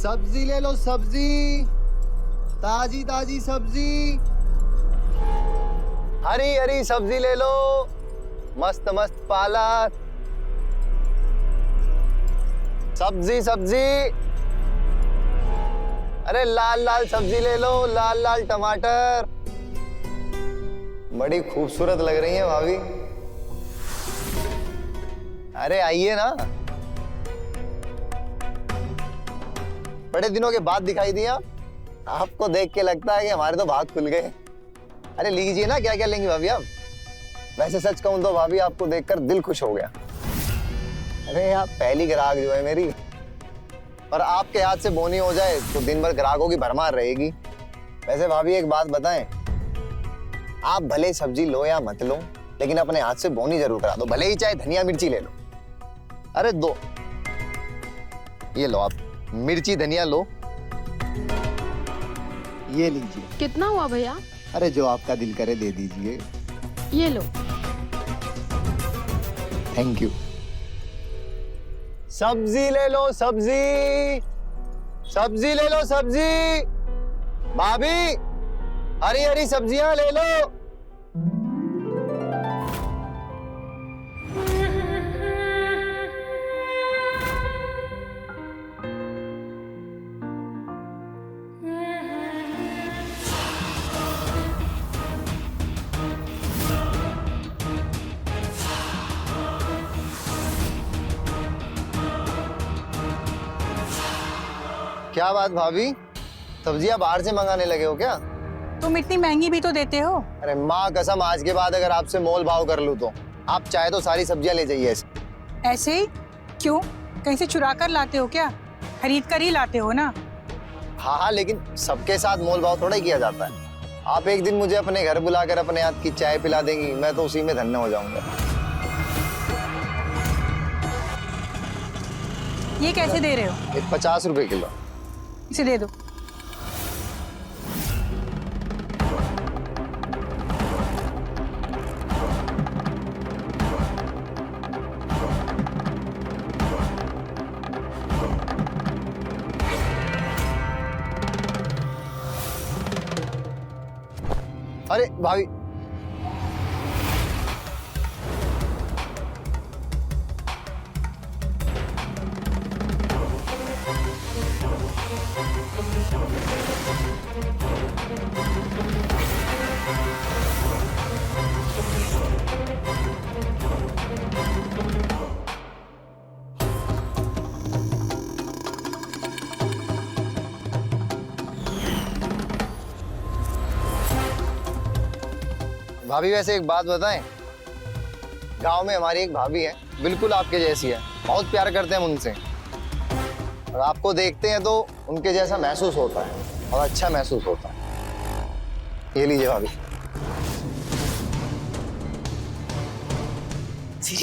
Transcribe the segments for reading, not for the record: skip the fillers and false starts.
सब्जी ले लो, सब्जी, ताजी ताजी सब्जी, हरी हरी सब्जी ले लो, मस्त मस्त पालक, सब्जी सब्जी, अरे लाल लाल सब्जी ले लो, लाल लाल टमाटर, बड़ी खूबसूरत लग रही है भाभी। अरे आइए ना, बड़े दिनों के बाद दिखाई दिया। आपको देख के लगता है कि हमारे तो भाग खुल गए। अरे लीजिए ना, क्या क्या लेंगी भाभी आप? वैसे सच कहूं तो भाभी आपको देखकर दिल खुश हो गया। अरे आप पहली ग्राहक जो है मेरी, और आपके हाथ से बोनी हो जाए तो दिन भर ग्राहकों की भरमार रहेगी। वैसे भाभी एक बात बताएं, आप भले सब्जी लो या मत लो, लेकिन अपने हाथ से बोनी जरूर करा दो, भले ही चाहे धनिया मिर्ची ले लो। अरे दो, ये लो आप, मिर्ची धनिया लो, ये लीजिए। कितना हुआ भैया? अरे जो आपका दिल करे दे दीजिए। ये लो। Thank you. सब्जी ले लो, सब्जी, सब्जी ले लो, सब्जी, भाभी हरी हरी सब्जियां ले लो। क्या बात भाभी, सब्जियां बाहर से मंगाने लगे हो क्या? तुम इतनी महंगी भी तो देते हो। अरे माँ कसम, आज के बाद अगर आपसे मोल भाव कर लूं तो आप चाहे तो सारी सब्जियां ले जाइए। ऐसे ही? क्यों, कहीं से चुरा कर लाते हो क्या? खरीद कर ही लाते हो ना। हाँ हाँ, लेकिन सबके साथ मोल भाव थोड़ा ही किया जाता है। आप एक दिन मुझे अपने घर बुलाकर अपने हाथ की चाय पिला देंगी, मैं तो उसी में धन्य हो जाऊंगा। ये कैसे दे रहे हो? एक 50 रुपए किलो। इसे दे दो। अरे भाभी, भाभी वैसे एक बात बताएं, गांव में हमारी एक भाभी है, बिल्कुल आपके जैसी है, बहुत प्यार करते हैं उनसे, और आपको देखते हैं तो उनके जैसा महसूस होता है और अच्छा महसूस होता है। ये लीजिए भाभी।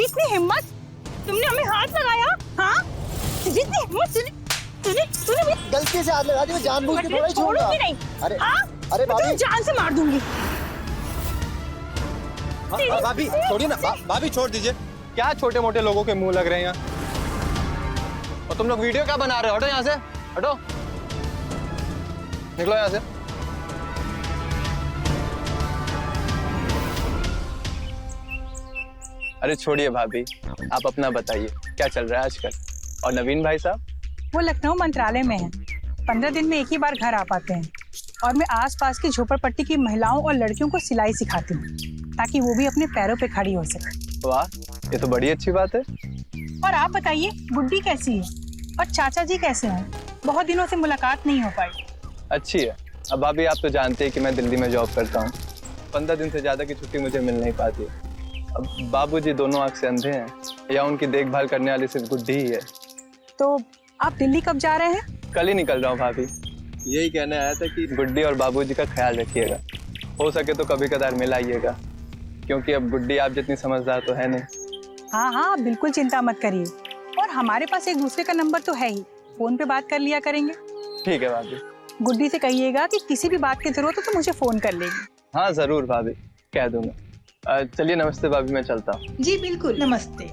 इतनी हिम्मत, तुमने हमें हाथ लगाया? हाँ, इतनी हिम्मत, तूने गलती से हाथ लगा दी, मैं जानबूझ के थोड़ा ही छोड़ूंगा। नहीं। अरे हाँ? अरे भाभी, जान से मार दूंगी। भाभी छोड़िए ना, भाभी छोड़ दीजिए। क्या छोटे मोटे लोगों के मुंह लग रहे हैं यहाँ? और तुम लोग वीडियो क्या बना रहे हो? हटो यहाँ से, हटो, निकलो यहाँ से। अरे छोड़िए भाभी, आप अपना बताइए क्या चल रहा है आजकल। और नवीन भाई साहब? वो लखनऊ मंत्रालय में है, 15 दिन में एक ही बार घर आ पाते हैं, और मैं आसपास की झोपड़पट्टी की महिलाओं और लड़कियों को सिलाई सिखाती हूँ ताकि वो भी अपने पैरों पे खड़ी हो सके। वाह, ये तो बड़ी अच्छी बात है। और आप बताइए, गुड्डी कैसी है और चाचा जी कैसे हैं? बहुत दिनों से मुलाकात नहीं हो पाई। अच्छी है। अब भाभी आप तो जानते हैं कि मैं दिल्ली में जॉब करता हूँ, 15 दिन से ज्यादा की छुट्टी मुझे मिल नहीं पाती। अब बाबूजी दोनों आंख से अंधे हैं, या उनकी देखभाल करने वाली सिर्फ गुड्डी ही है। तो आप दिल्ली कब जा रहे हैं? कल ही निकल रहा हूँ भाभी। यही कहने आया था कि गुड्डी और बाबूजी का ख्याल रखिएगा, हो सके तो कभी कदार मिल आइएगा, क्योंकि अब गुड्डी आप जितनी समझदार तो है नहीं। हाँ हाँ, आप बिल्कुल चिंता मत करिए, और हमारे पास एक दूसरे का नंबर तो है ही, फोन पे बात कर लिया करेंगे। ठीक है भाभी। गुड्डी से कहिएगा कि किसी भी बात की जरूरत हो तो मुझे फोन कर लेगी। हाँ जरूर भाभी, कह दूंगा। चलिए नमस्ते भाभी, मैं चलता हूँ। जी बिल्कुल, नमस्ते।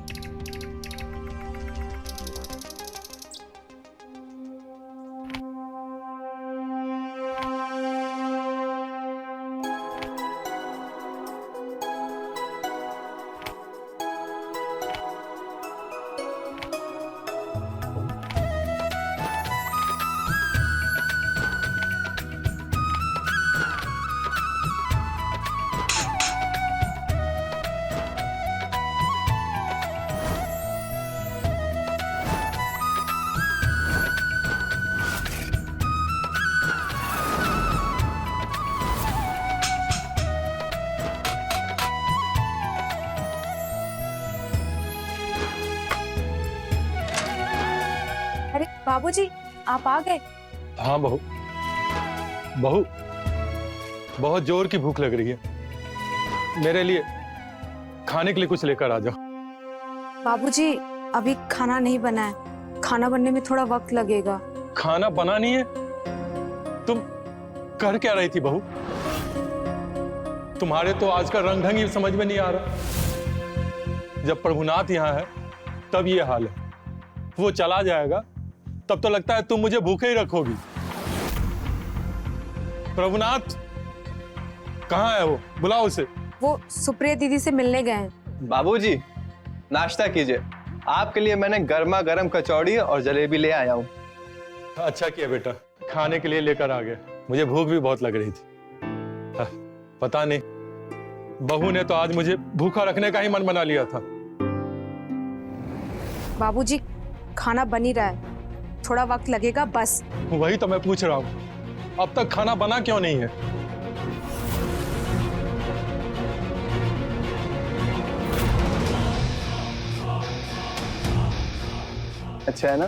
अरे बाबूजी, आप आ गए? हाँ बहू, बहू बहुत जोर की भूख लग रही है, मेरे लिए खाने के लिए कुछ लेकर आ जाओ। बाबूजी, अभी खाना नहीं बना है, खाना बनने में थोड़ा वक्त लगेगा। खाना बना नहीं है? तुम कर क्या रही थी बहू? तुम्हारे तो आज का रंग ढंग ही समझ में नहीं आ रहा। जब प्रभुनाथ यहाँ है तब ये हाल है, वो चला जाएगा तब तो लगता है तुम मुझे भूखे ही रखोगी। प्रभुनाथ कहाँ है? वो बुलाओ उसे। वो सुप्रिया दीदी से मिलने गए हैं। बाबूजी नाश्ता कीजिए, आपके लिए मैंने गर्मा गर्म कचौड़ी और जलेबी ले आया हूँ। अच्छा किया बेटा, खाने के लिए लेकर आ गया, मुझे भूख भी बहुत लग रही थी। पता नहीं बहू ने तो आज मुझे भूखा रखने का ही मन बना लिया था। बाबूजी, खाना बन ही रहा है, थोड़ा वक्त लगेगा बस। वही तो मैं पूछ रहा हूँ, अब तक खाना बना क्यों नहीं है? अच्छा है ना?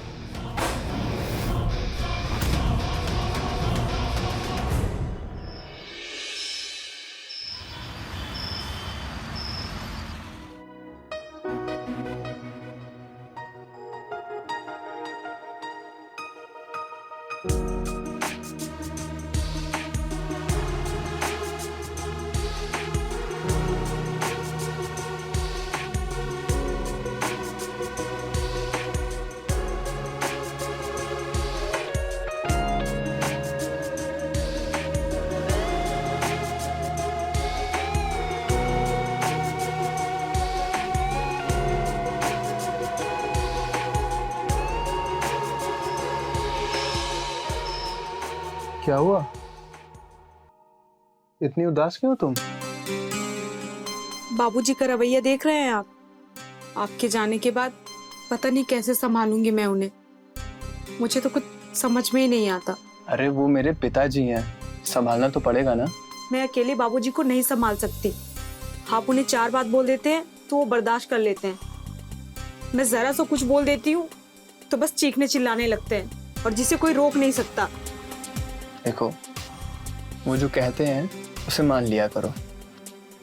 क्या हुआ? इतनी उदास क्यों तुम? बाबूजी का रवैया देख रहे हैं आप? आपके जाने के बाद पता नहीं कैसे संभालूंगी मैं उन्हें, मुझे तो कुछ समझ में ही नहीं आता। अरे वो मेरे पिताजी हैं, संभालना तो पड़ेगा ना। मैं अकेले बाबूजी को नहीं संभाल सकती। आप उन्हें 4 बात बोल देते हैं तो वो बर्दाश्त कर लेते हैं, मैं जरा सा कुछ बोल देती हूँ तो बस चीखने चिल्लाने लगते हैं, और जिसे कोई रोक नहीं सकता। देखो, वो जो कहते हैं उसे मान लिया करो,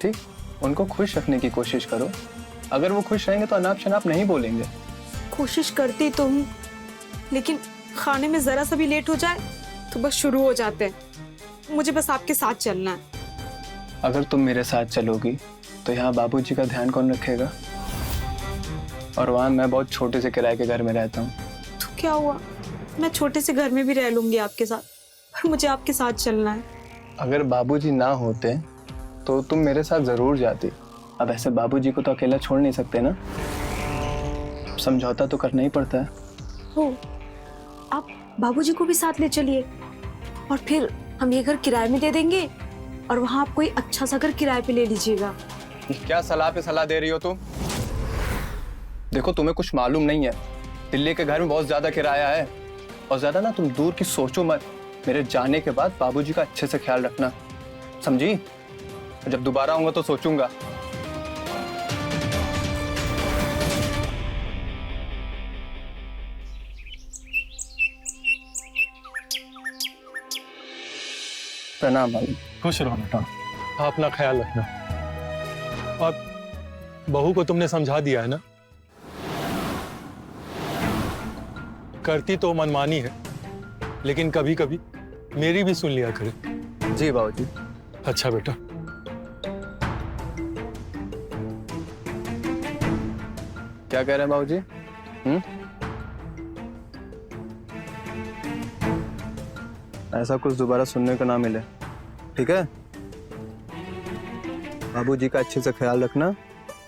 ठीक? उनको खुश रखने की कोशिश करो। अगर वो खुश रहेंगे तो अनाप शनाप नहीं बोलेंगे। कोशिश करती तो हूँ, लेकिन खाने में जरा सा भी लेट हो जाए तो बस शुरू हो जाते हैं। मुझे बस आपके साथ चलना है। अगर तुम मेरे साथ चलोगी तो यहाँ बाबूजी का ध्यान कौन रखेगा? और वहाँ मैं बहुत छोटे से किराए के घर में रहता हूँ। तो क्या हुआ, मैं छोटे से घर में भी रह लूंगी आपके साथ, पर मुझे आपके साथ चलना है। अगर बाबूजी ना होते तो तुम मेरे साथ जरूर जाती। अब ऐसे बाबूजी को तो अकेला छोड़ नहीं सकते ना, समझौता तो करना ही पड़ता है। हो, आप बाबूजी को भी साथ ले चलिए, और फिर हम ये घर किराए में दे देंगे, और वहाँ आप कोई अच्छा सा घर किराए पे ले लीजिएगा। क्या सलाह पे सलाह दे रही हो तुम? देखो, तुम्हें कुछ मालूम नहीं है, दिल्ली के घर में बहुत ज्यादा किराया है। और ज्यादा ना तुम दूर की सोचो मत। मेरे जाने के बाद बाबूजी का अच्छे से ख्याल रखना, समझी? जब दोबारा आऊंगा तो सोचूंगा। प्रणाम भाई। खुश रहो बेटा, अपना ख्याल रखना। और बहू को तुमने समझा दिया है ना? करती तो मनमानी है, लेकिन कभी कभी मेरी भी सुन लिया करे। जी बाबूजी। अच्छा बेटा। क्या कह रहे हैं बाबूजी? ऐसा कुछ दोबारा सुनने को ना मिले, ठीक है? बाबूजी का अच्छे से ख्याल रखना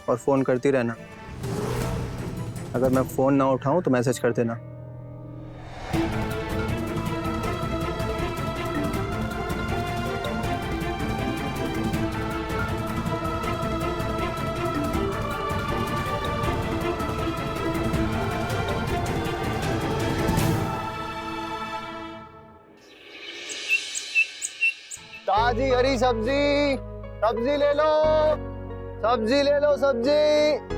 और फोन करती रहना। अगर मैं फोन ना उठाऊं तो मैसेज कर देना। ताजी हरी सब्जी, सब्जी ले लो, सब्जी ले लो, सब्जी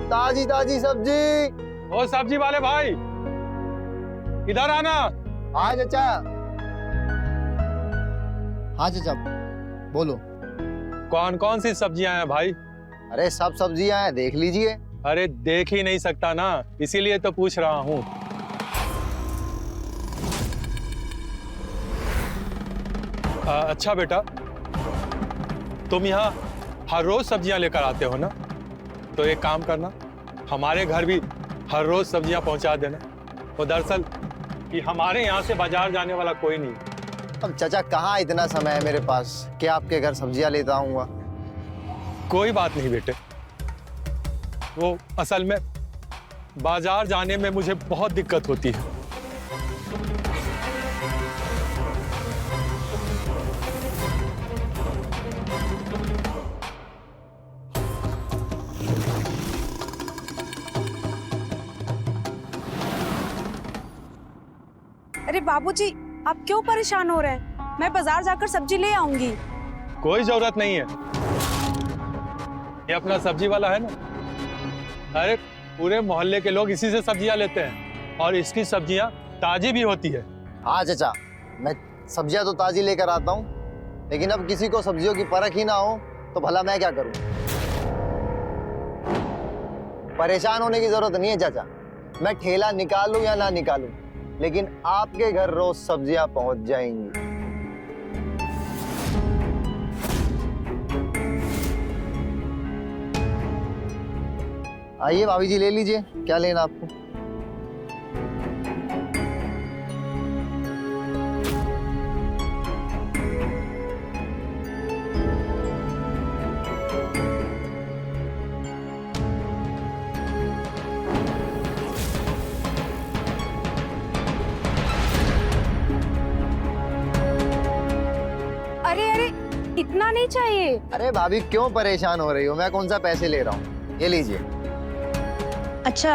ताजी ताजी सब्जी। ओ सब्जी वाले भाई, इधर आना। हाँ चाचा। हाँ चाचा, बोलो। कौन कौन सी सब्जियां हैं भाई? अरे सब सब्जियां हैं, देख लीजिए। अरे देख ही नहीं सकता ना, इसीलिए तो पूछ रहा हूँ। अच्छा बेटा, तुम यहाँ हर रोज सब्जियां लेकर आते हो ना? तो एक काम करना, हमारे घर भी हर रोज सब्जियां पहुंचा देना। वो दरअसल कि हमारे यहाँ से बाजार जाने वाला कोई नहीं। अब चाचा कहाँ इतना समय है मेरे पास कि आपके घर सब्जियां लेता आऊंगा। कोई बात नहीं बेटे, वो असल में बाजार जाने में मुझे बहुत दिक्कत होती है। अरे बाबूजी, आप क्यों परेशान हो रहे हैं? मैं बाजार जाकर सब्जी ले आऊंगी। कोई जरूरत नहीं है, ये अपना सब्जी वाला है ना। अरे पूरे मोहल्ले के लोग इसी से सब्जियां लेते हैं और इसकी सब्जियां ताजी भी होती है। हाँ चाचा, मैं सब्जियां तो ताजी लेकर आता हूँ, लेकिन अब किसी को सब्जियों की परख ही ना हो तो भला मैं क्या करूँ। परेशान होने की जरूरत नहीं है चाचा, मैं ठेला निकालूं या ना निकालूं, लेकिन आपके घर रोज सब्जियां पहुंच जाएंगी। आइए भाभी जी, ले लीजिए, क्या लेना आपको। अरे अरे, इतना नहीं चाहिए। अरे भाभी क्यों परेशान हो रही हो, मैं कौन सा पैसे ले रहा हूँ, ये लीजिए। अच्छा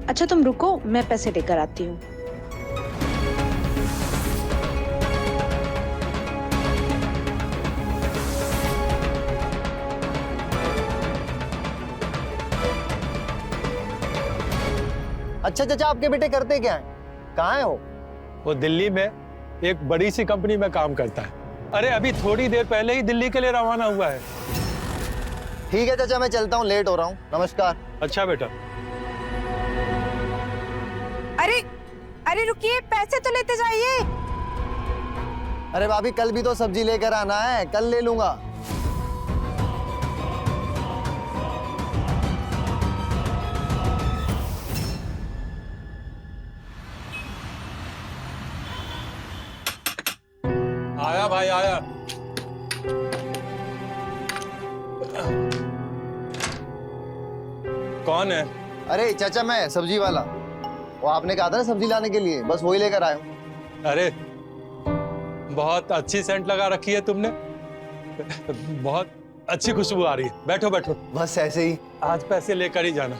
अच्छा, तुम रुको, मैं पैसे लेकर आती हूँ। अच्छा चाचा, आपके बेटे करते क्या हैं, कहाँ है वो? वो दिल्ली में एक बड़ी सी कंपनी में काम करता है। अरे अभी थोड़ी देर पहले ही दिल्ली के लिए रवाना हुआ है। ठीक है चाचा, मैं चलता हूँ, लेट हो रहा हूँ, नमस्कार। अच्छा बेटा। अरे अरे रुकिए, पैसे तो लेते जाइए। अरे भाभी कल भी तो सब्जी लेकर आना है, कल ले लूंगा। आया भाई आया। कौन है? अरे चाचा, मैं सब्जी वाला। वो आपने कहा था ना सब्जी लाने के लिए, बस वही लेकर आया हूँ। अरे बहुत अच्छी सेंट लगा रखी है तुमने, बहुत अच्छी खुशबू आ रही है। बैठो बैठो। बस ऐसे ही। आज पैसे लेकर ही जाना।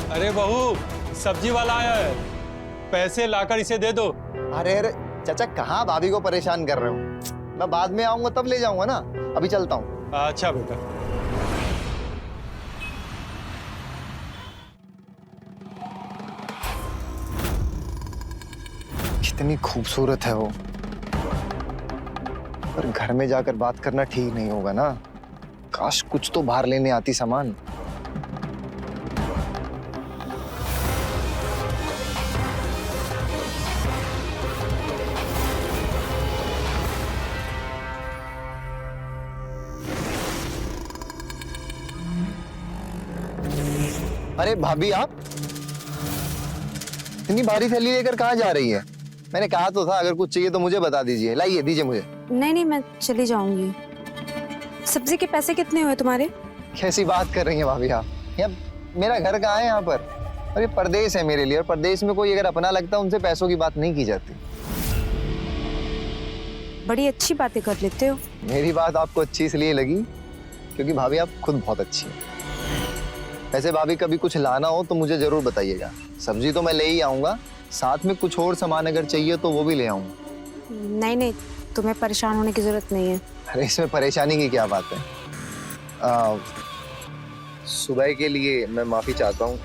अरे बहू, सब्जी वाला आया है, पैसे लाकर इसे दे दो। अरे अरे चाचा, कहाँ भाभी को परेशान कर रहे हो, मैं बाद में आऊंगा तब ले जाऊंगा ना, अभी चलता हूँ। अच्छा बेटा। कितनी खूबसूरत है वो, पर घर में जाकर बात करना ठीक नहीं होगा ना। काश कुछ तो बाहर लेने आती सामान। अरे भाभी, आप इतनी भारी थैली लेकर कहाँ जा रही है? मैंने कहा तो था अगर कुछ चाहिए तो मुझे बता दीजिए। लाइए, दीजिए मुझे। नहीं नहीं, मैं चली जाऊंगी। सब्जी के पैसे कितने हुए तुम्हारे? कैसी बात कर रही हैं भाभी आप? यहाँ मेरा घर कहाँ है यहाँ पर? अरे परदेश है मेरे लिए, और परदेश में कोई अगर अपना लगता है उनसे पैसों की बात नहीं की जाती। बड़ी अच्छी बातें कर लेते हो। मेरी बात आपको अच्छी इसलिए लगी क्योंकि भाभी आप खुद बहुत अच्छी हैं। वैसे भाभी कभी कुछ लाना हो तो मुझे जरूर बताइएगा। सब्जी तो मैं ले ही आऊंगा, साथ में कुछ और सामान अगर चाहिए तो वो भी ले आऊंगा। नहीं नहीं, तुम्हें परेशान होने की जरूरत नहीं है। अरे इसमें परेशानी की क्या बात है? सुबह के लिए मैं माफी चाहता हूँ।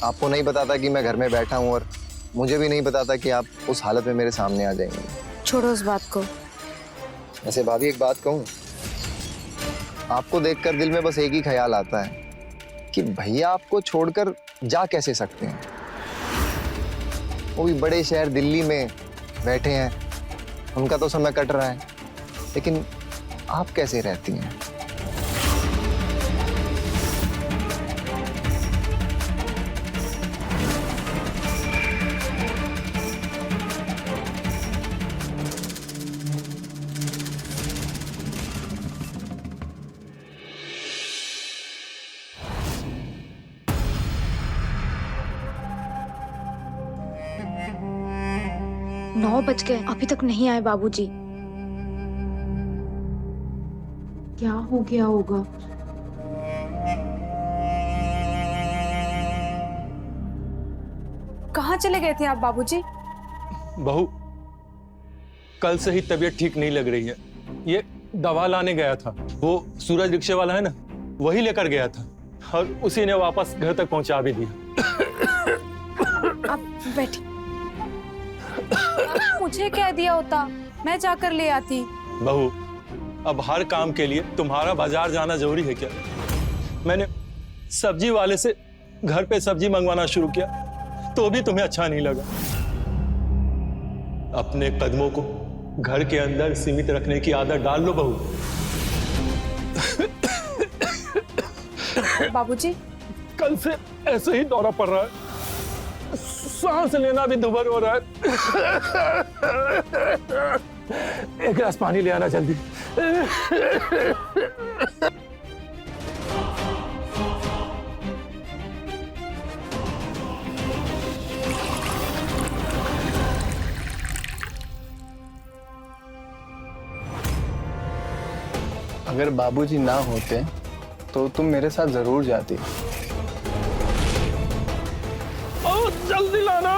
आपको नहीं पता था कि मैं घर में बैठा हूँ, और मुझे भी नहीं पता था कि आप उस हालत में मेरे सामने आ जाएंगे। छोड़ो उस बात को। वैसे भाभी एक बात कहूँ, आपको देखकर दिल में बस एक ही ख्याल आता है कि भैया आपको छोड़कर जा कैसे सकते हैं। वो भी बड़े शहर दिल्ली में बैठे हैं, उनका तो समय कट रहा है, लेकिन आप कैसे रहती हैं? नौ बज गए, अभी तक नहीं आए बाबूजी। क्या हो गया होगा? कहाँ चले गए थे आप बाबूजी? बहू, कल से ही तबीयत ठीक नहीं लग रही है। ये दवा लाने गया था, वो सूरज रिक्शे वाला है ना, वही लेकर गया था, और उसी ने वापस घर तक पहुंचा भी दिया। आप बैठिए। मुझे कह दिया होता, मैं जाकर ले आती। बहू, अब हर काम के लिए तुम्हारा बाजार जाना जरूरी है क्या? मैंने सब्जी वाले से घर पे सब्जी मंगवाना शुरू किया तो भी तुम्हें अच्छा नहीं लगा। अपने कदमों को घर के अंदर सीमित रखने की आदत डाल लो बहू। बाबूजी, कल से ऐसे ही दौरा पड़ रहा है, सांस लेना भी दुभर हो रहा है। एक गिलास पानी ले आना जल्दी। अगर बाबूजी ना होते तो तुम मेरे साथ जरूर जाती। जल्दी लाना।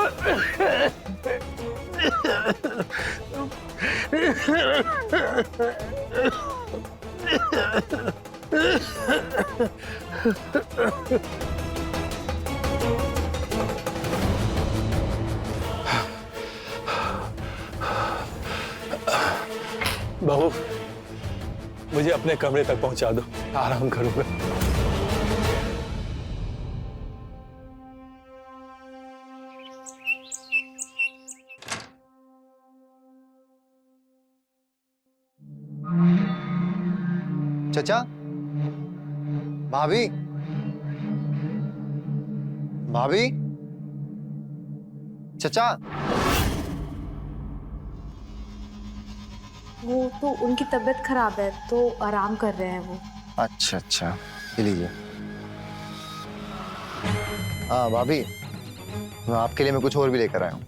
बहू, मुझे अपने कमरे तक पहुंचा दो, आराम करूंगा। चचा, भाभी, भाभी, चचा। वो तो उनकी तबीयत खराब है तो आराम कर रहे हैं वो। अच्छा अच्छा, ये लीजिए। हाँ भाभी, आपके लिए मैं कुछ और भी लेकर आया हूँ।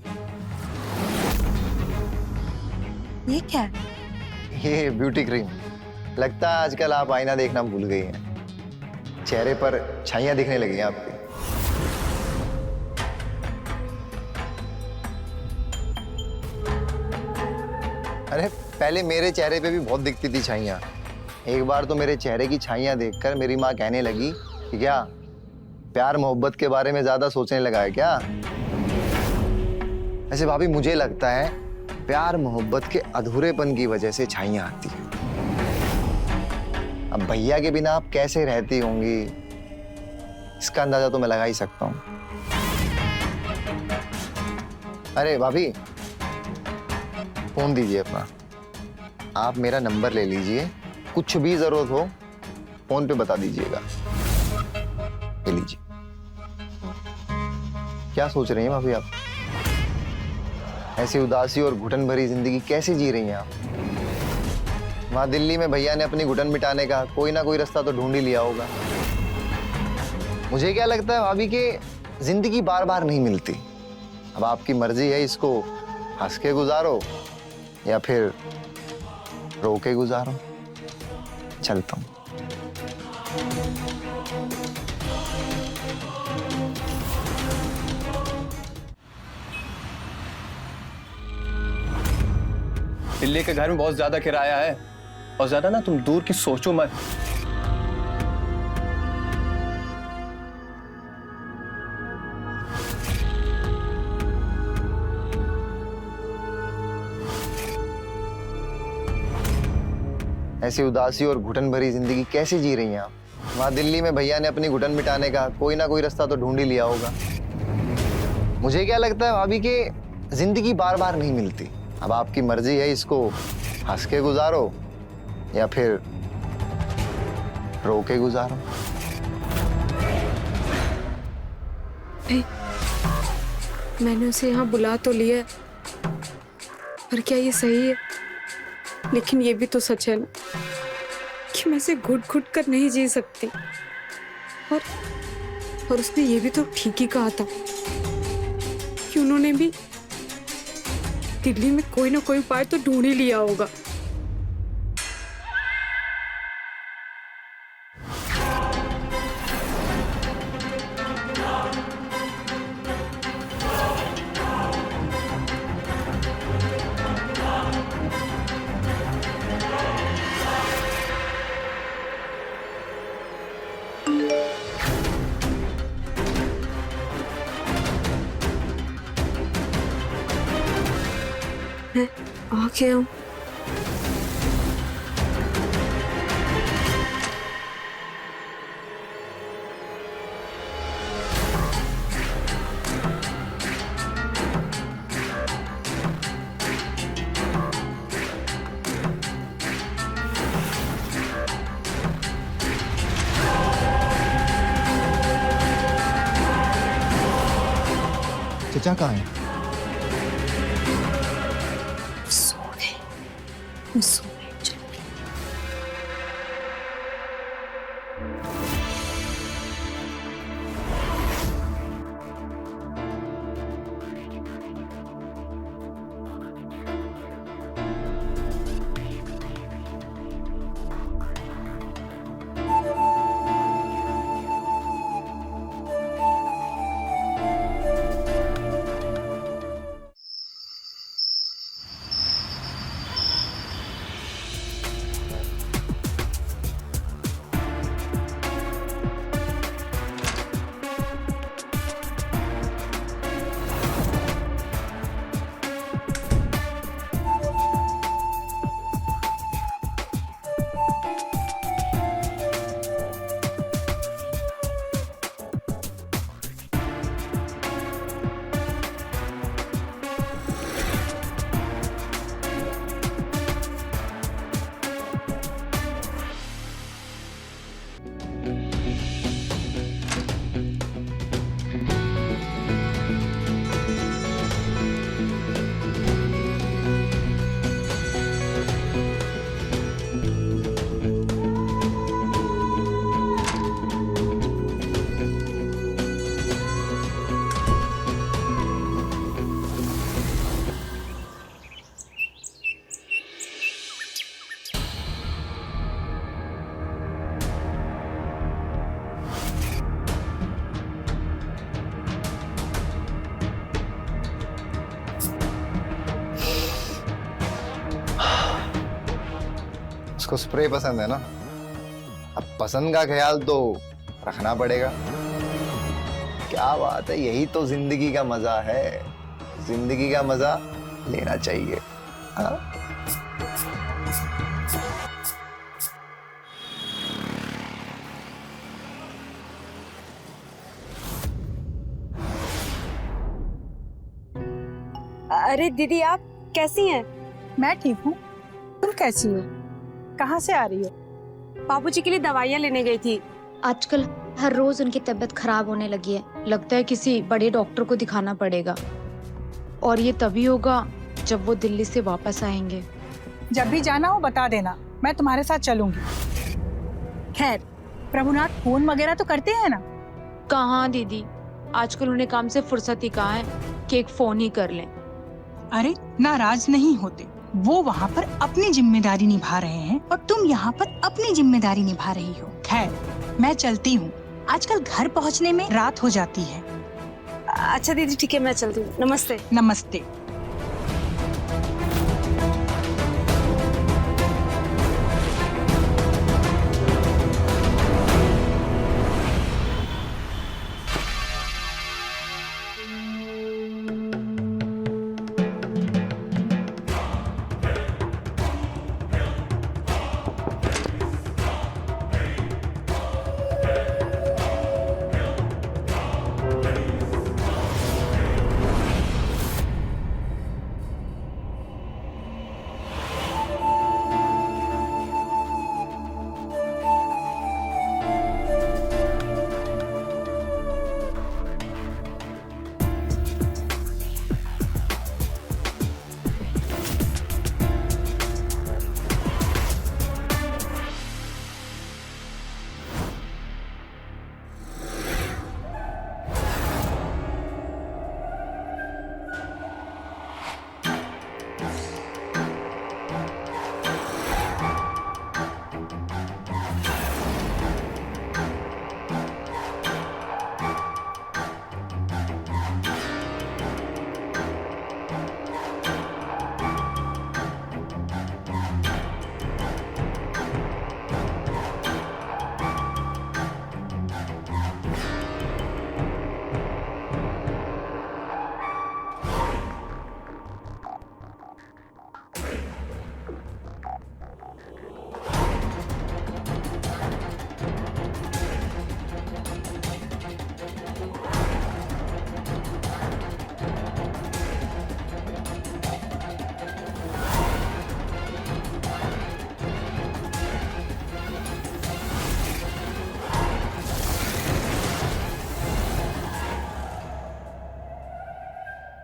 ये क्या है? ये ब्यूटी क्रीम। लगता है आजकल आप आईना देखना भूल गई हैं, चेहरे पर छाइयां दिखने लगी हैं आपकी। अरे पहले मेरे चेहरे पे भी बहुत दिखती थी छाइयां। एक बार तो मेरे चेहरे की छाइयां देखकर मेरी माँ कहने लगी कि क्या प्यार मोहब्बत के बारे में ज्यादा सोचने लगा है क्या? ऐसे भाभी मुझे लगता है प्यार मोहब्बत के अधूरेपन की वजह से छाइयां आती हैं। अब भैया के बिना आप कैसे रहती होंगी, इसका अंदाजा तो मैं लगा ही सकता हूं। अरे भाभी, फोन दीजिए अपना। आप मेरा नंबर ले लीजिए, कुछ भी जरूरत हो फोन पे बता दीजिएगा। ले लीजिए। क्या सोच रही हैं भाभी आप? ऐसी उदासी और घुटन भरी जिंदगी कैसे जी रही हैं आप? वहां दिल्ली में भैया ने अपनी घुटन मिटाने का कोई ना कोई रास्ता तो ढूंढ ही लिया होगा। मुझे क्या लगता है भाभी कि जिंदगी बार बार नहीं मिलती। अब आपकी मर्जी है, इसको हंस के गुजारो या फिर रो के गुजारो। चलता हूँ। दिल्ली के घर में बहुत ज्यादा किराया है और ज्यादा ना तुम दूर की सोचो मत। ऐसी उदासी और घुटन भरी जिंदगी कैसे जी रही हैं आप? वहां दिल्ली में भैया ने अपनी घुटन मिटाने का कोई ना कोई रास्ता तो ढूंढ ही लिया होगा। मुझे क्या लगता है भाभी कि जिंदगी बार बार नहीं मिलती। अब आपकी मर्जी है, इसको हंस के गुजारो या फिर रो के गुजारो। मैंने उसे यहाँ बुला तो लिया, पर क्या ये सही है? लेकिन ये भी तो सच है ना कि मैं इसे घुट घुट कर नहीं जी सकती। और उसने ये भी तो ठीक ही कहा था कि उन्होंने भी दिल्ली में कोई ना कोई उपाय तो ढूंढ ही लिया होगा। मैं आ गया हूँ। चचा कहाँ है? उसको स्प्रे पसंद है ना, अब पसंद का ख्याल तो रखना पड़ेगा। क्या बात है, यही तो जिंदगी का मजा है। जिंदगी का मजा लेना चाहिए। हाँ? अरे दीदी, आप कैसी हैं? मैं ठीक हूँ, तुम कैसी हो? कहाँ से आ रही हो? बाबूजी के लिए दवाइयाँ लेने गई थी। आजकल हर रोज उनकी तबीयत खराब होने लगी है। लगता है किसी बड़े डॉक्टर को दिखाना पड़ेगा, और ये तभी होगा जब वो दिल्ली से वापस आएंगे। जब भी जाना हो बता देना, मैं तुम्हारे साथ चलूंगी। खैर, प्रभुनाथ फोन वगैरह तो करते हैं ना? कहाँ दीदी, आजकल उन्हें काम से फुर्सत ही कहाँ है कि एक फोन ही कर लें। अरे नाराज नहीं होते, वो वहाँ पर अपनी जिम्मेदारी निभा रहे हैं और तुम यहाँ पर अपनी जिम्मेदारी निभा रही हो। खैर मैं चलती हूँ, आजकल घर पहुँचने में रात हो जाती है। अच्छा दीदी ठीक है, मैं चलती हूँ। नमस्ते। नमस्ते।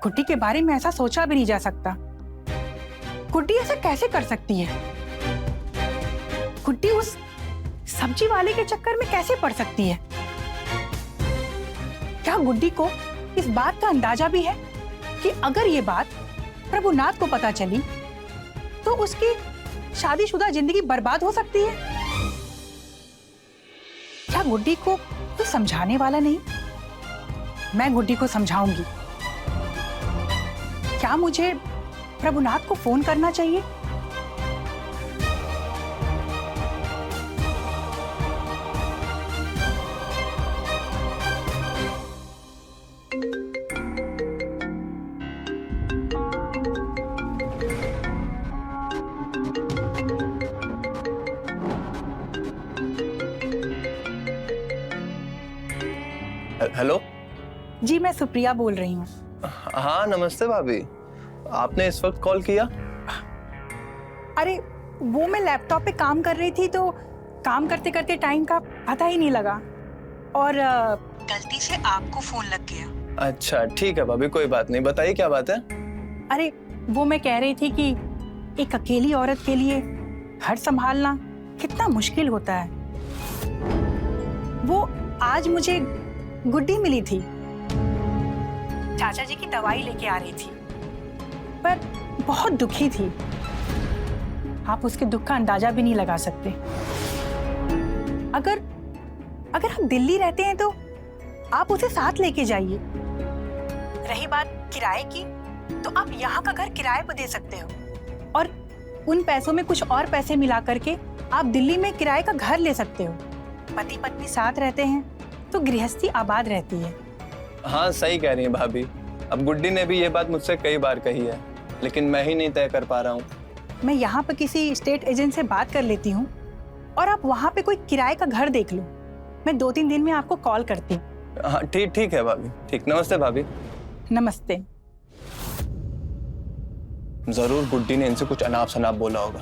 गुड्डी के बारे में ऐसा सोचा भी नहीं जा सकता। गुड्डी ऐसा कैसे कर सकती है? गुड्डी उस सब्जी वाले के चक्कर में कैसे पड़ सकती है? क्या गुड्डी को इस बात का अंदाजा भी है कि अगर ये बात प्रभुनाथ को पता चली तो उसकी शादीशुदा जिंदगी बर्बाद हो सकती है? क्या गुड्डी को कोई समझाने वाला नहीं? मैं गुड्डी को समझाऊंगी। क्या मुझे प्रभुनाथ को फोन करना चाहिए? हेलो जी मैं सुप्रिया बोल रही हूँ। हाँ नमस्ते भाभी, आपने इस वक्त कॉल किया? अरे वो मैं लैपटॉप पे काम कर रही थी तो काम करते करते टाइम का पता ही नहीं लगा और गलती से आपको फोन लग गया। अच्छा ठीक है भाभी, कोई बात नहीं, बताइए क्या बात है। अरे वो मैं कह रही थी कि एक अकेली औरत के लिए घर संभालना कितना मुश्किल होता है। वो आज मुझे गुड्डी मिली थी, चाचा जी की दवाई लेके आ रही थी, पर बहुत दुखी थी। आप उसके दुख का अंदाजा भी नहीं लगा सकते। अगर आप दिल्ली रहते हैं तो आप उसे साथ लेके जाइए। रही बात किराए की, तो आप यहाँ का घर किराए पर दे सकते हो और उन पैसों में कुछ और पैसे मिला करके आप दिल्ली में किराए का घर ले सकते हो। पति पत्नी साथ रहते हैं तो गृहस्थी आबाद रहती है। हाँ सही कह रही हैं भाभी, अब गुड्डी ने भी ये बात मुझसे कई बार कही है, लेकिन मैं ही नहीं तय कर पा रहा हूँ। मैं यहाँ पर किसी स्टेट एजेंट से बात कर लेती हूँ और आप वहाँ पे कोई किराए का घर देख लो। मैं 2-3 दिन में आपको कॉल करती हूँ। हाँ ठीक है भाभी, ठीक। नमस्ते भाभी। नमस्ते। जरूर गुड्डी ने इनसे कुछ अनाप शनाप बोला होगा।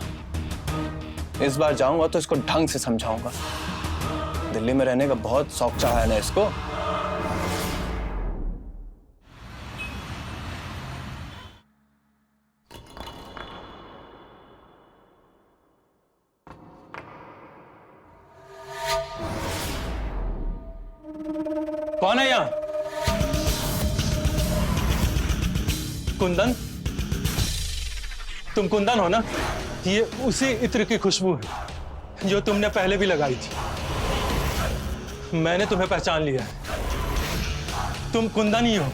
इस बार जाऊंगा तो इसको ढंग से समझाऊंगा। दिल्ली में रहने का बहुत शौक चढ़ा है ना इसको। कौन है यहाँ? कुंदन? तुम कुंदन हो ना? ये उसी इत्र की खुशबू है जो तुमने पहले भी लगाई थी। मैंने तुम्हें पहचान लिया है, तुम कुंदन ही हो।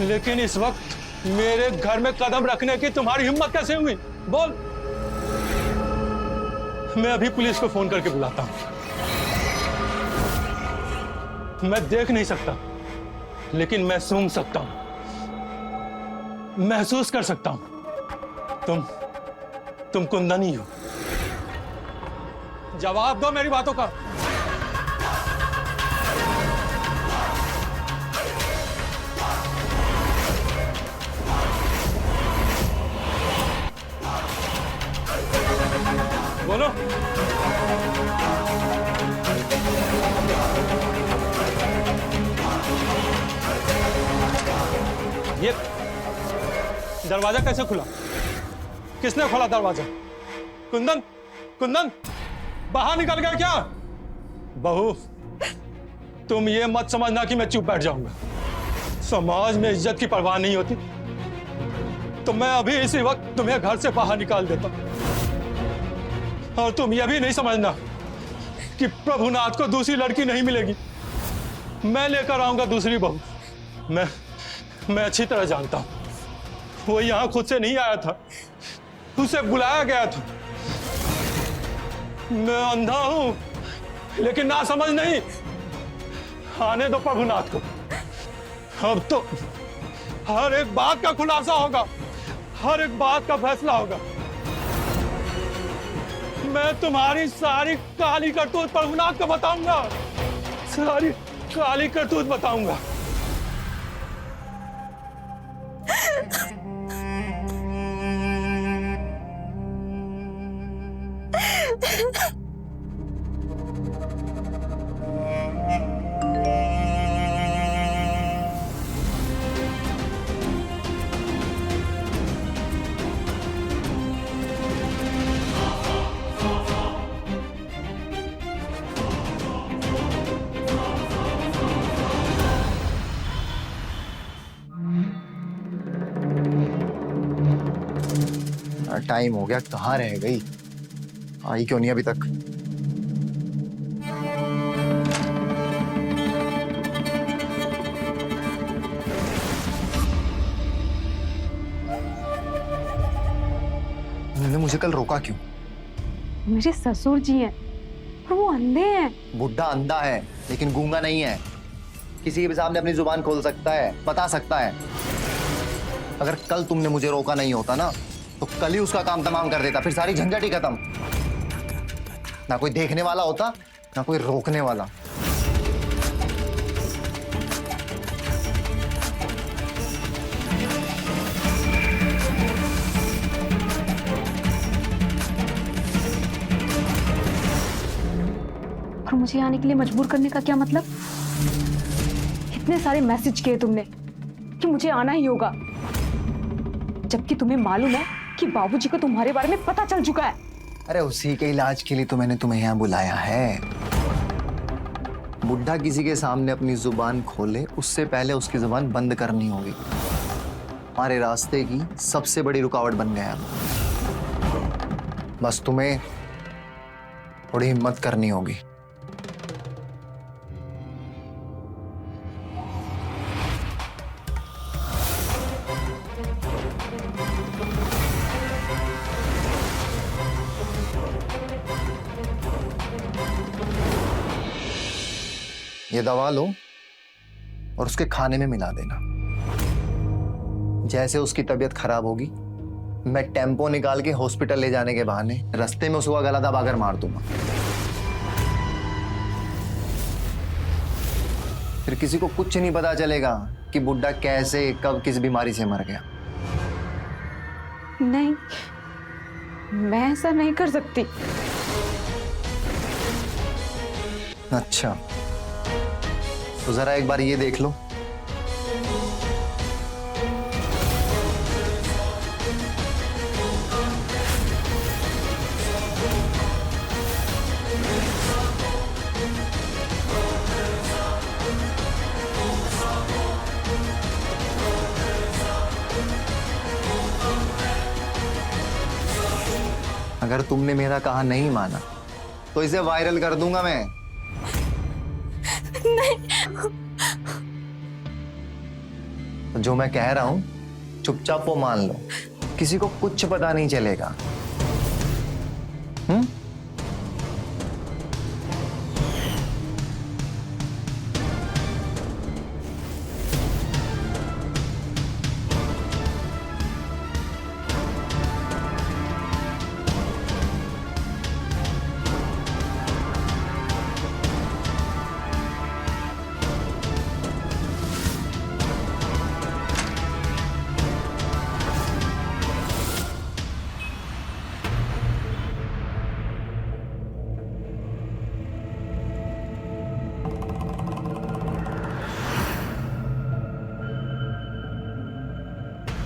लेकिन इस वक्त मेरे घर में कदम रखने की तुम्हारी हिम्मत कैसे हुई? बोल। मैं अभी पुलिस को फोन करके बुलाता हूं। मैं देख नहीं सकता, लेकिन मैं सूंघ सकता हूं, महसूस कर सकता हूं। तुम कुंदन ही हो। जवाब दो मेरी बातों का। बोलो। ये दरवाजा कैसे खुला? किसने खोला दरवाजा? कुंदन? कुंदन बाहर निकल गया क्या? बहू, तुम ये मत समझना कि मैं चुप बैठ जाऊंगा। समाज में इज्जत की परवाह नहीं होती तो मैं अभी इसी वक्त तुम्हें घर से बाहर निकाल देता। और तुम यह भी नहीं समझना कि प्रभुनाथ को दूसरी लड़की नहीं मिलेगी। मैं लेकर आऊंगा दूसरी बहू। मैं अच्छी तरह जानता हूं, वो यहां खुद से नहीं आया था, उसे बुलाया गया था। मैं अंधा हूं, लेकिन ना समझ नहीं। आने दो प्रभुनाथ को। अब तो हर एक बात का खुलासा होगा, हर एक बात का फैसला होगा। मैं तुम्हारी सारी काली करतूत प्रभुनाथ को बताऊंगा, सारी काली करतूत बताऊंगा। टाइम हो गया, कहाँ रह गई? आई क्यों नहीं अभी तक? उन्होंने मुझे कल रोका क्यों? मेरे ससुर जी हैं और वो अंधे हैं। बुढ़ा अंधा है लेकिन गूंगा नहीं है। किसी के भी सामने अपनी जुबान खोल सकता है, बता सकता है। अगर कल तुमने मुझे रोका नहीं होता ना तो कल ही उसका काम तमाम कर देता, फिर सारी झंझट ही खत्म। ना कोई देखने वाला होता, ना कोई रोकने वाला। और मुझे आने के लिए मजबूर करने का क्या मतलब? इतने सारे मैसेज किए तुमने कि मुझे आना ही होगा, जबकि तुम्हें मालूम है कि बाबूजी को तुम्हारे बारे में पता चल चुका है। अरे उसी के इलाज के लिए तो मैंने तुम्हें यहाँ बुलाया है। बुढ़ा किसी के सामने अपनी जुबान खोले उससे पहले उसकी जुबान बंद करनी होगी। हमारे रास्ते की सबसे बड़ी रुकावट बन गया। बस तुम्हें थोड़ी हिम्मत करनी होगी। ये दवा लो और उसके खाने में मिला देना। जैसे उसकी तबीयत खराब होगी मैं टेम्पो निकाल के हॉस्पिटल ले जाने के बहाने रास्ते में उसका गला दबाकर मार दूंगा। फिर किसी को कुछ नहीं पता चलेगा कि बुड्ढा कैसे कब किस बीमारी से मर गया। नहीं, मैं ऐसा नहीं कर सकती। अच्छा तो जरा एक बार ये देख लो। अगर तुमने मेरा कहा नहीं माना तो इसे वायरल कर दूंगा मैं। तो जो मैं कह रहा हूं चुपचाप वो मान लो, किसी को कुछ पता नहीं चलेगा।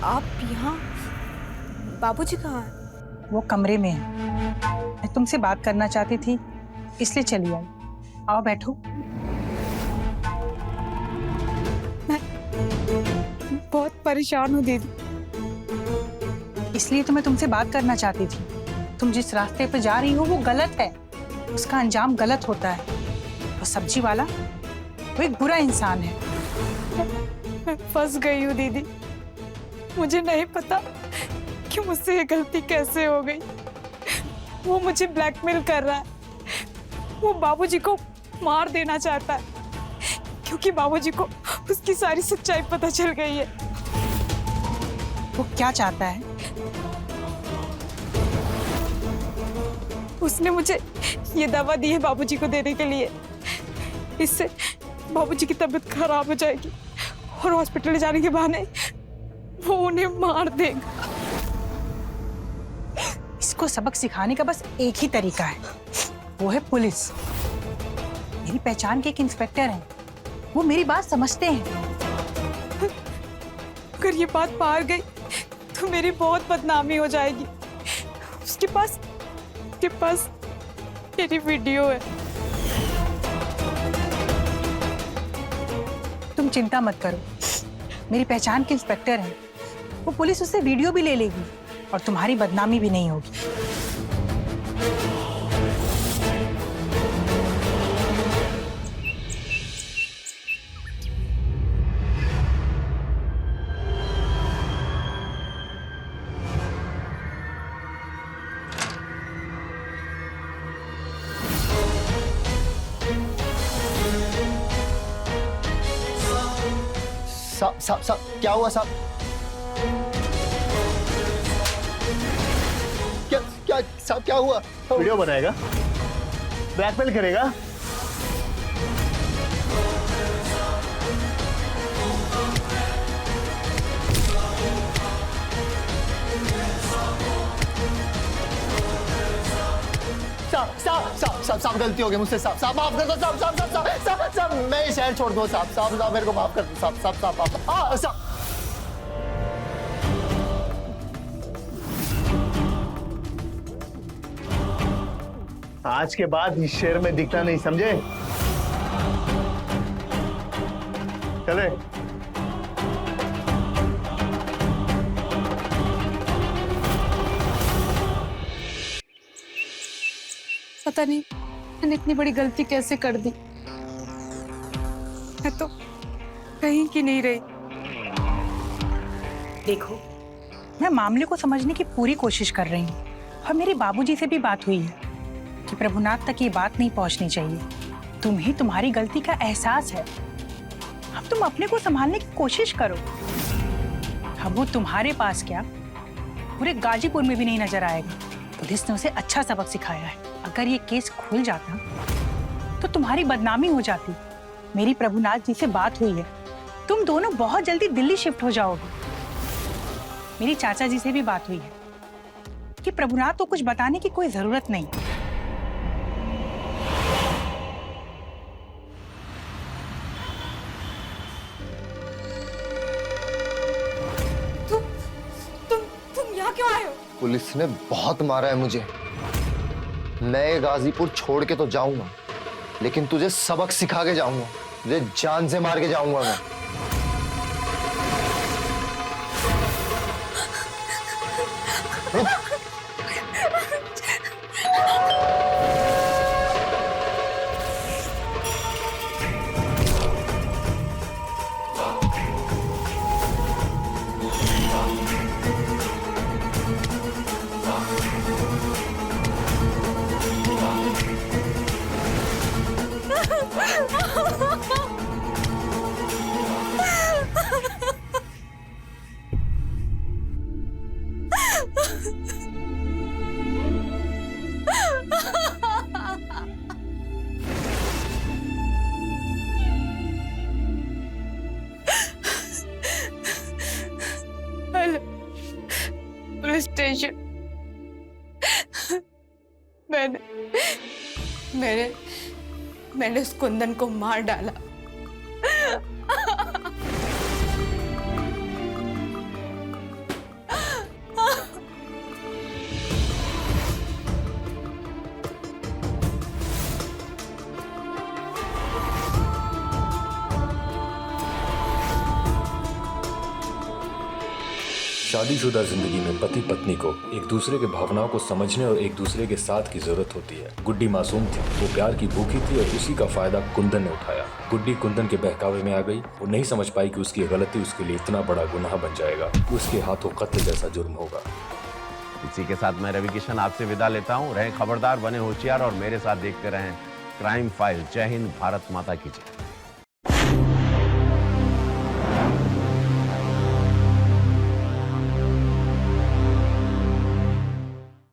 आप यहाँ? बाबूजी कहाँ है? वो कमरे में है। मैं तुमसे बात करना चाहती थी, इसलिए चली आई। आओ बैठो। बहुत परेशान हूँ दीदी। इसलिए तो मैं तुमसे बात करना चाहती थी। तुम जिस रास्ते पे जा रही हो वो गलत है, उसका अंजाम गलत होता है। वो सब्जी वाला वो एक बुरा इंसान है। मैं फंस गई हूँ दीदी। मुझे नहीं पता कि मुझसे ये गलती कैसे हो गई। वो मुझे ब्लैकमेल कर रहा है। वो बाबूजी को मार देना चाहता है क्योंकि बाबूजी को उसकी सारी सच्चाई पता चल गई है। वो क्या चाहता है? उसने मुझे ये दवा दी है बाबूजी को देने के लिए। इससे बाबूजी की तबीयत खराब हो जाएगी और हॉस्पिटल जाने के बहाने वो उन्हें मार देगा। इसको सबक सिखाने का बस एक ही तरीका है, वो है पुलिस। मेरी पहचान के एक इंस्पेक्टर हैं, वो मेरी बात समझते हैं। अगर ये बात बाहर गई तो मेरी बहुत बदनामी हो जाएगी। उसके पास मेरी वीडियो है। तुम चिंता मत करो, मेरी पहचान के इंस्पेक्टर हैं, वो पुलिस उससे वीडियो भी ले लेगी और तुम्हारी बदनामी भी नहीं होगी। साहब क्या हुआ साहब? क्या साहब क्या हुआ? वीडियो बनाएगा, ब्लैकमेल करेगा। साहब गलती हो गई मुझसे। साहब माफ कर दो। साहब मैं ये शहर छोड़ दो। साहब मेरे को माफ कर दो। साहब आज के बाद इस शहर में दिखना नहीं, समझे? चले। पता नहीं मैंने इतनी बड़ी गलती कैसे कर दी। मैं तो कहीं की नहीं रही। देखो, मैं मामले को समझने की पूरी कोशिश कर रही हूँ और मेरे बाबूजी से भी बात हुई है कि प्रभुनाथ तक ये बात नहीं पहुंचनी चाहिए। तुम्हें तुम्हारी गलती का एहसास है, अब तुम अपने को संभालने की कोशिश करो। अब वो तुम्हारे पास क्या, पूरे गाजीपुर में भी नहीं नजर आएगा। पुलिस ने उसे अच्छा सबक सिखाया है। अगर ये केस खुल जाता तो तुम्हारी बदनामी हो जाती। मेरी प्रभुनाथ जी से बात हुई है, तुम दोनों बहुत जल्दी दिल्ली शिफ्ट हो जाओगे। मेरी चाचा जी से भी बात हुई है कि प्रभुनाथ को कुछ बताने की कोई जरूरत नहीं। तुम यहाँ क्यों आए हो? पुलिस ने बहुत मारा है मुझे। मैं गाजीपुर छोड़ के तो जाऊंगा, लेकिन तुझे सबक सिखा के जाऊंगा। तुझे जान से मार के जाऊंगा मैं। स्टेशन। मैंने उस कुंदन को मार डाला। शादीशुदा जिंदगी में पति पत्नी को एक दूसरे के भावनाओं को समझने और एक दूसरे के साथ की जरूरत होती है। गुड्डी मासूम थी, वो प्यार की भूखी थी और उसी का फायदा कुंदन ने उठाया। गुड्डी कुंदन के बहकावे में आ गई। वो नहीं समझ पाई कि उसकी गलती उसके लिए इतना बड़ा गुनाह बन जाएगा कि उसके हाथों कत्ल जैसा जुर्म होगा। इसी के साथ मैं रवि किशन आपसे विदा लेता हूँ। रहें खबरदार, बने होशियार और मेरे साथ देखते रहें क्राइम फाइल। जय हिंद, भारत माता की जय।